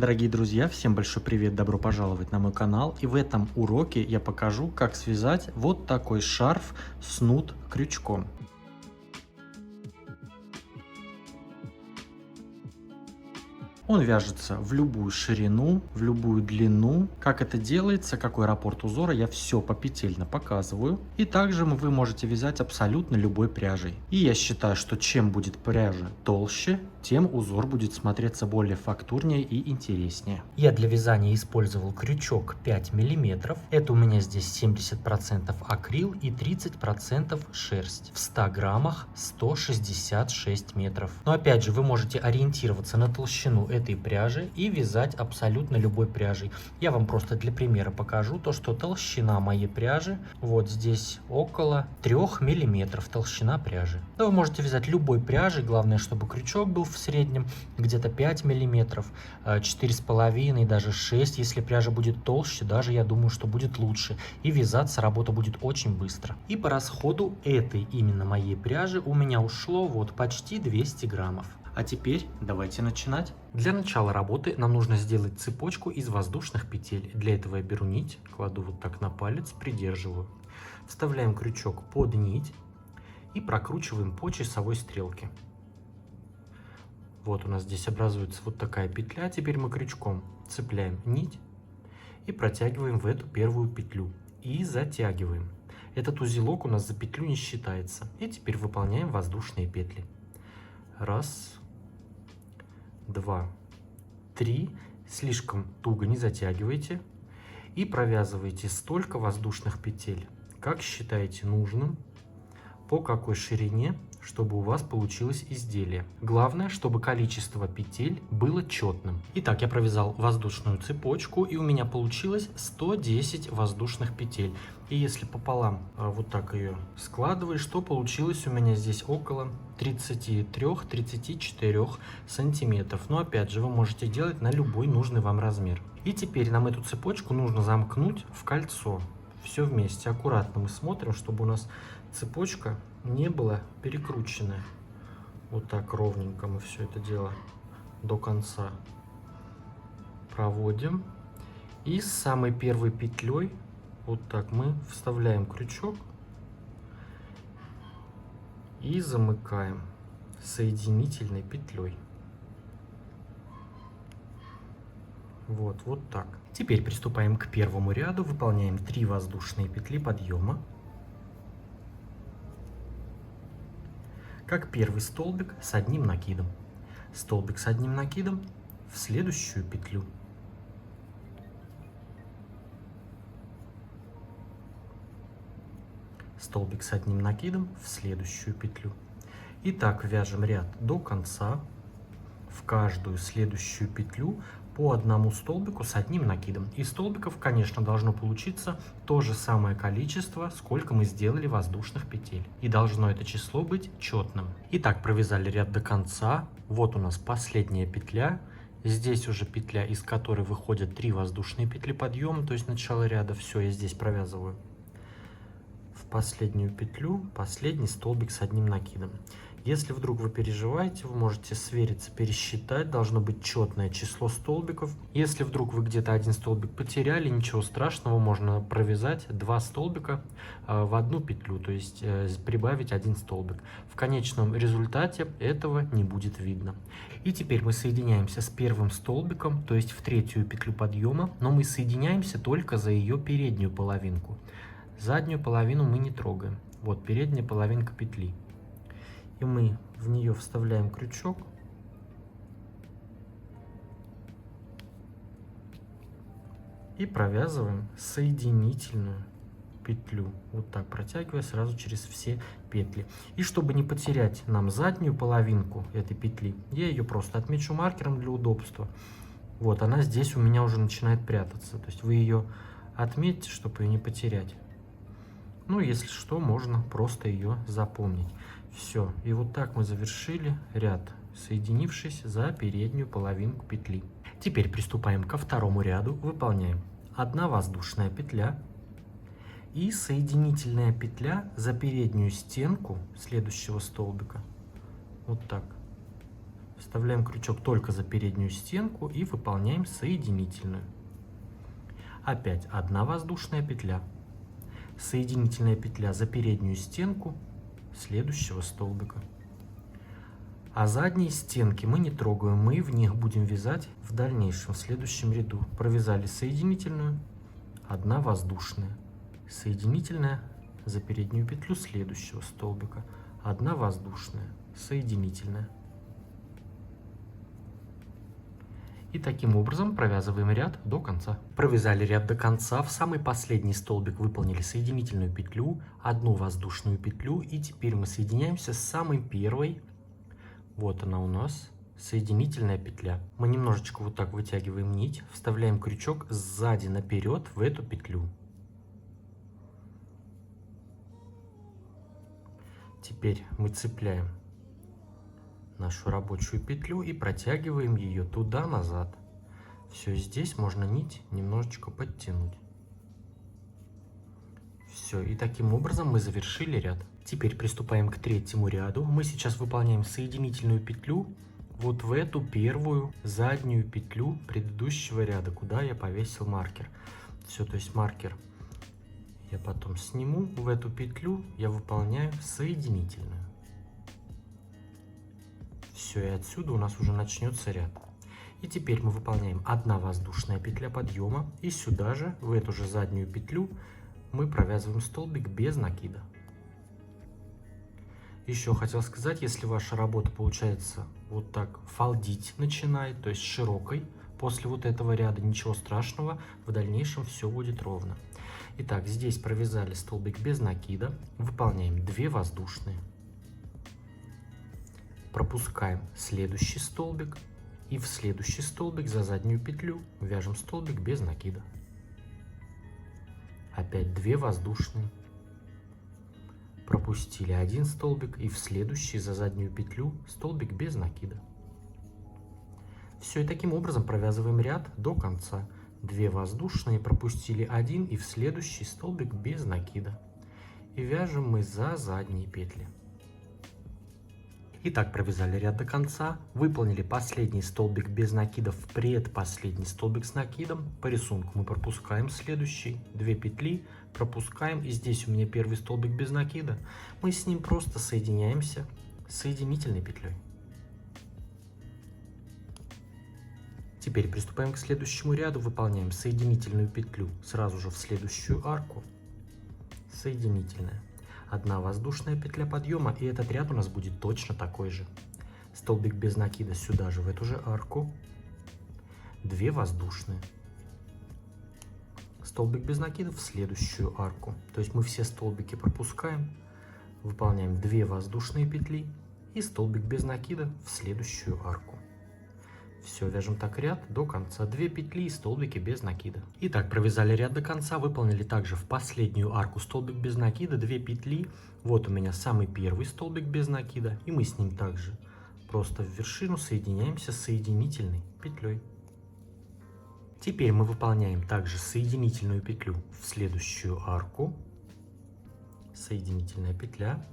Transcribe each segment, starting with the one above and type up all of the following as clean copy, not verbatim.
Дорогие друзья, всем большой привет, добро пожаловать на мой канал. И в этом уроке я покажу, как связать вот такой шарф снуд крючком. Он вяжется в любую ширину, в любую длину. Как это делается, какой раппорт узора, я все попетельно показываю. И также вы можете вязать абсолютно любой пряжей. И я считаю, что чем будет пряжа толще, тем узор будет смотреться более фактурнее и интереснее. Я для вязания использовал крючок 5 мм. Это у меня здесь 70% акрил и 30% шерсть. В 100 граммах 166 метров. Но опять же, вы можете ориентироваться на толщину этой пряжи и вязать абсолютно любой пряжей. Я вам просто для примера покажу то, что толщина моей пряжи вот здесь около 3 мм толщина пряжи. Но вы можете вязать любой пряжей, главное, чтобы крючок был в среднем где-то 5 мм, 4,5, даже 6. Если пряжа будет толще, даже я думаю, что будет лучше. И вязаться работа будет очень быстро. И по расходу этой именно моей пряжи у меня ушло вот почти 200 граммов. А теперь давайте начинать. Для начала работы нам нужно сделать цепочку из воздушных петель. Для этого я беру нить, кладу вот так на палец, придерживаю. Вставляем крючок под нить и прокручиваем по часовой стрелке. Вот у нас здесь образуется вот такая петля. Теперь мы крючком цепляем нить и протягиваем в эту первую петлю. И затягиваем. Этот узелок у нас за петлю не считается. И теперь выполняем воздушные петли. Раз, два, три. Слишком туго не затягивайте. И провязывайте столько воздушных петель, как считаете нужным, по какой ширине, чтобы у вас получилось изделие. Главное, чтобы количество петель было четным. Итак, я провязал воздушную цепочку, и у меня получилось 110 воздушных петель. И если пополам вот так ее складываешь, то получилось у меня здесь около 33-34 сантиметров. Но опять же, вы можете делать на любой нужный вам размер. И теперь нам эту цепочку нужно замкнуть в кольцо. Все вместе аккуратно мы смотрим, чтобы у нас цепочка не была перекрученная. Вот так ровненько мы все это дело до конца проводим. И с самой первой петлей вот так мы вставляем крючок и замыкаем соединительной петлей. Вот так. Теперь приступаем к первому ряду. Выполняем 3 воздушные петли подъема. Как первый столбик с одним накидом. Столбик с одним накидом в следующую петлю. Столбик с одним накидом в следующую петлю. И так вяжем ряд до конца. В каждую следующую петлю по одному столбику с одним накидом. И столбиков, конечно, должно получиться то же самое количество, сколько мы сделали воздушных петель. И должно это число быть четным. Итак, провязали ряд до конца. Вот у нас последняя петля. Здесь уже петля, из которой выходят 3 воздушные петли подъема, то есть начало ряда. Все, я здесь провязываю в последнюю петлю последний столбик с одним накидом. Если вдруг вы переживаете, вы можете свериться, пересчитать, должно быть четное число столбиков. Если вдруг вы где-то один столбик потеряли, ничего страшного, можно провязать 2 столбика в одну петлю, то есть прибавить 1 столбик. В конечном результате этого не будет видно. И теперь мы соединяемся с первым столбиком, то есть в третью петлю подъема, но мы соединяемся только за ее переднюю половинку. Заднюю половину мы не трогаем. Вот передняя половинка петли. И мы в нее вставляем крючок и провязываем соединительную петлю, вот так протягивая сразу через все петли. И чтобы не потерять нам заднюю половинку этой петли, я ее просто отмечу маркером для удобства. Вот она здесь у меня уже начинает прятаться, то есть вы ее отметьте, чтобы ее не потерять. Ну, если что, можно просто ее запомнить. Все, и вот так мы завершили ряд, соединившись за переднюю половинку петли. Теперь приступаем ко второму ряду. Выполняем 1 воздушная петля и соединительная петля за переднюю стенку следующего столбика. Вот так. Вставляем крючок только за переднюю стенку и выполняем соединительную. Опять 1 воздушная петля, соединительная петля за переднюю стенку следующего столбика. А задние стенки мы не трогаем, мы в них будем вязать в дальнейшем, в следующем ряду. Провязали соединительную, 1 воздушная, соединительная за переднюю петлю следующего столбика, 1 воздушная, соединительная. И таким образом провязываем ряд до конца. Провязали ряд до конца, в самый последний столбик выполнили соединительную петлю, 1 воздушную петлю, и теперь мы соединяемся с самой первой. Вот она у нас, соединительная петля. Мы немножечко вот так вытягиваем нить, вставляем крючок сзади наперед в эту петлю. Теперь мы цепляем нашу рабочую петлю и протягиваем ее туда-назад. Все, здесь можно нить немножечко подтянуть. Все, и таким образом мы завершили ряд. Теперь приступаем к третьему ряду. Мы сейчас выполняем соединительную петлю вот в эту первую заднюю петлю предыдущего ряда, куда я повесил маркер. Все, то есть маркер я потом сниму, в эту петлю я выполняю соединительную. Все, и отсюда у нас уже начнется ряд. И теперь мы выполняем 1 воздушная петля подъема, и сюда же, в эту же заднюю петлю, мы провязываем столбик без накида. Еще хотел сказать, если ваша работа получается вот так фалдить начинает, то есть широкой, после вот этого ряда, ничего страшного, в дальнейшем все будет ровно. Итак, здесь провязали столбик без накида, выполняем 2 воздушные. Пропускаем следующий столбик и в следующий столбик за заднюю петлю вяжем столбик без накида. Опять 2 воздушные. Пропустили 1 столбик и в следующий за заднюю петлю столбик без накида. Все, и таким образом провязываем ряд до конца. 2 воздушные, пропустили 1 и в следующий столбик без накида. И вяжем мы за задние петли. Итак, провязали ряд до конца, выполнили последний столбик без накидов, предпоследний столбик с накидом. По рисунку мы пропускаем следующий, 2 петли, пропускаем, и здесь у меня первый столбик без накида. Мы с ним просто соединяемся соединительной петлей. Теперь приступаем к следующему ряду, выполняем соединительную петлю сразу же в следующую арку, соединительная. 1 воздушная петля подъема, и этот ряд у нас будет точно такой же. Столбик без накида сюда же, в эту же арку. 2 воздушные. Столбик без накида в следующую арку. То есть мы все столбики пропускаем, выполняем 2 воздушные петли и столбик без накида в следующую арку. Все, вяжем так ряд до конца. 2 петли и столбики без накида. Итак, провязали ряд до конца, выполнили также в последнюю арку столбик без накида, 2 петли. Вот у меня самый первый столбик без накида, и мы с ним также просто в вершину соединяемся соединительной петлей. Теперь мы выполняем также соединительную петлю в следующую арку, соединительная петля.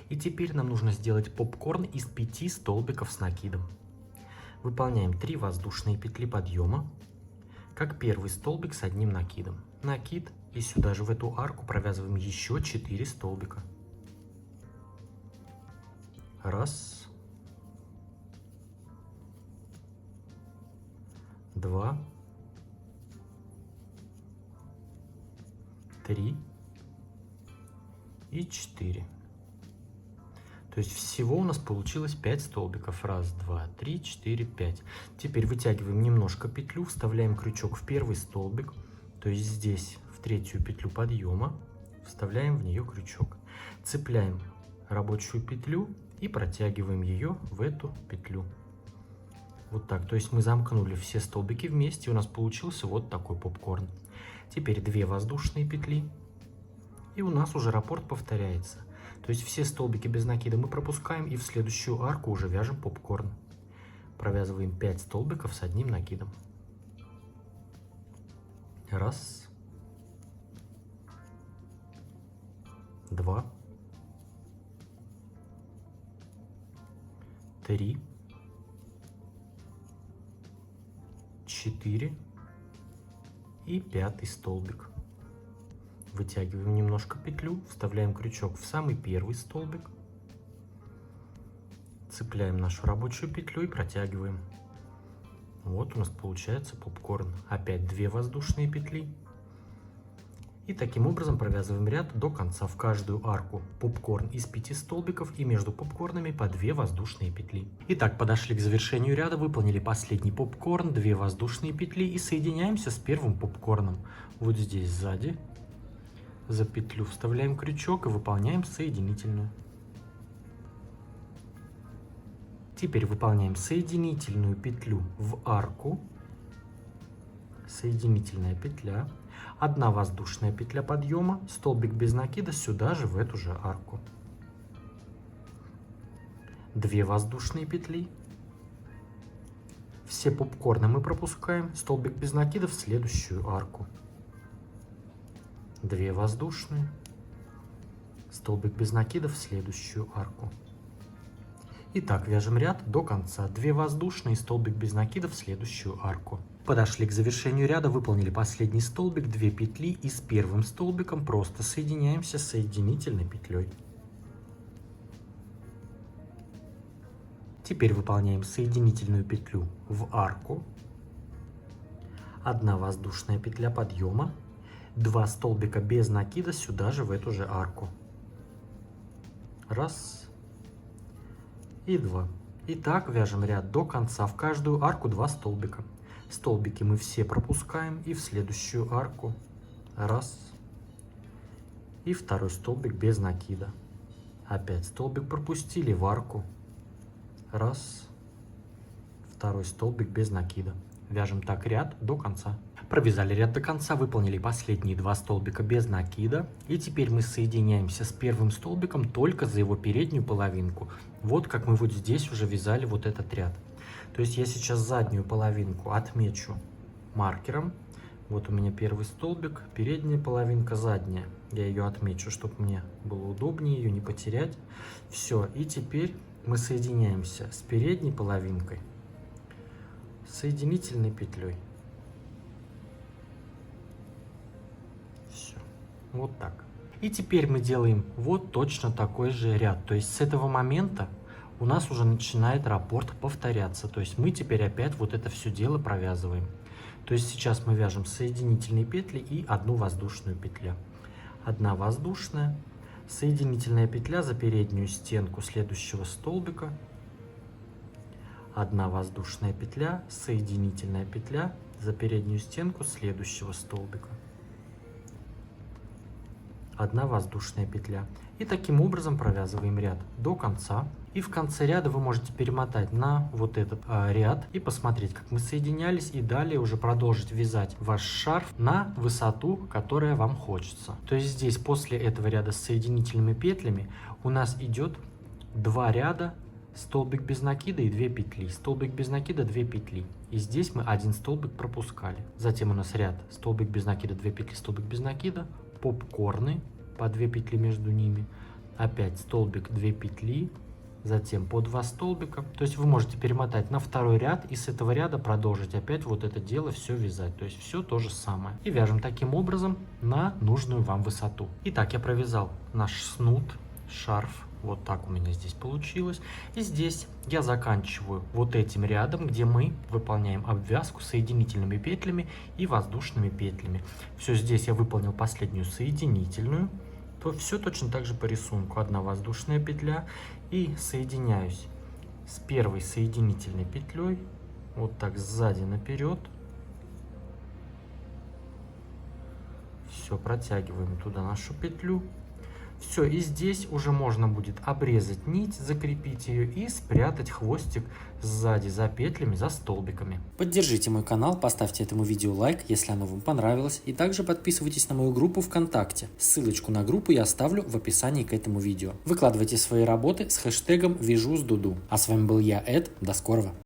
И теперь нам нужно сделать попкорн из 5 столбиков с накидом. Выполняем 3 воздушные петли подъема, как первый столбик с 1 накидом. Накид, и сюда же в эту арку провязываем еще 4 столбика. 1, 2, 3 и 4. То есть всего у нас получилось 5 столбиков. 1, 2, 3, 4, 5. Теперь вытягиваем немножко петлю, вставляем крючок в первый столбик, то есть здесь в третью петлю подъема, вставляем в нее крючок. Цепляем рабочую петлю и протягиваем ее в эту петлю. Вот так. То есть мы замкнули все столбики вместе, у нас получился вот такой попкорн. Теперь 2 воздушные петли, и у нас уже раппорт повторяется. То есть все столбики без накида мы пропускаем и в следующую арку уже вяжем попкорн. Провязываем 5 столбиков с 1 накидом. 1, 2, 3, 4 и 5 столбик. Вытягиваем немножко петлю, вставляем крючок в самый первый столбик, цепляем нашу рабочую петлю и протягиваем. Вот у нас получается попкорн. Опять 2 воздушные петли. И таким образом провязываем ряд до конца. В каждую арку попкорн из 5 столбиков и между попкорнами по 2 воздушные петли. Итак, подошли к завершению ряда, выполнили последний попкорн, 2 воздушные петли и соединяемся с первым попкорном. Вот здесь сзади за петлю вставляем крючок и выполняем соединительную. Теперь выполняем соединительную петлю в арку, соединительная петля, 1 воздушная петля подъема, столбик без накида сюда же, в эту же арку. 2 воздушные петли. Все попкорны мы пропускаем, столбик без накида в следующую арку. 2 воздушные, столбик без накида в следующую арку. Итак, вяжем ряд до конца. 2 воздушные, столбик без накида в следующую арку. Подошли к завершению ряда, выполнили последний столбик, 2 петли и с первым столбиком просто соединяемся с соединительной петлей. Теперь выполняем соединительную петлю в арку, 1 воздушная петля подъема, 2 столбика без накида сюда же, в эту же арку. Раз и 2. Итак, вяжем ряд до конца. В каждую арку 2 столбика. Столбики мы все пропускаем и в следующую арку. Раз. И 2 столбик без накида. Опять столбик пропустили в арку. Раз. 2 столбик без накида. Вяжем так ряд до конца. Провязали ряд до конца, выполнили последние 2 столбика без накида. И теперь мы соединяемся с первым столбиком только за его переднюю половинку. Вот как мы вот здесь уже вязали вот этот ряд. То есть я сейчас заднюю половинку отмечу маркером. Вот у меня первый столбик, передняя половинка, задняя. Я ее отмечу, чтобы мне было удобнее ее не потерять. Все, и теперь мы соединяемся с передней половинкой соединительной петлей. Все, вот так. И теперь мы делаем вот точно такой же ряд. То есть с этого момента у нас уже начинает раппорт повторяться. То есть мы теперь опять вот это все дело провязываем. То есть сейчас мы вяжем соединительные петли и 1 воздушную петлю. 1 воздушная, соединительная петля за переднюю стенку следующего столбика. 1 воздушная петля, соединительная петля за переднюю стенку следующего столбика. 1 воздушная петля. И таким образом провязываем ряд до конца. И в конце ряда вы можете перемотать на вот этот ряд и посмотреть, как мы соединялись. И далее уже продолжить вязать ваш шарф на высоту, которая вам хочется. То есть здесь после этого ряда с соединительными петлями у нас идет 2 ряда, столбик без накида и 2 петли. Столбик без накида, 2 петли. И здесь мы 1 столбик пропускали. Затем у нас ряд столбик без накида, 2 петли, столбик без накида, попкорны по 2 петли между ними, опять столбик, 2 петли, затем по 2 столбика. То есть вы можете перемотать на второй ряд и с этого ряда продолжить опять вот это дело все вязать. То есть все то же самое. И вяжем таким образом на нужную вам высоту. Итак, я провязал наш снуд, шарф. Вот так у меня здесь получилось. И здесь я заканчиваю вот этим рядом, где мы выполняем обвязку соединительными петлями и воздушными петлями. Все, здесь я выполнил последнюю соединительную. То все точно так же по рисунку. 1 воздушная петля и соединяюсь с первой соединительной петлей. Вот так сзади наперед. Все, протягиваем туда нашу петлю. Все, и здесь уже можно будет обрезать нить, закрепить ее и спрятать хвостик сзади за петлями, за столбиками. Поддержите мой канал, поставьте этому видео лайк, если оно вам понравилось, и также подписывайтесь на мою группу ВКонтакте. Ссылочку на группу я оставлю в описании к этому видео. Выкладывайте свои работы с хэштегом #VяжуСДуду. А с вами был я, Эд. До скорого!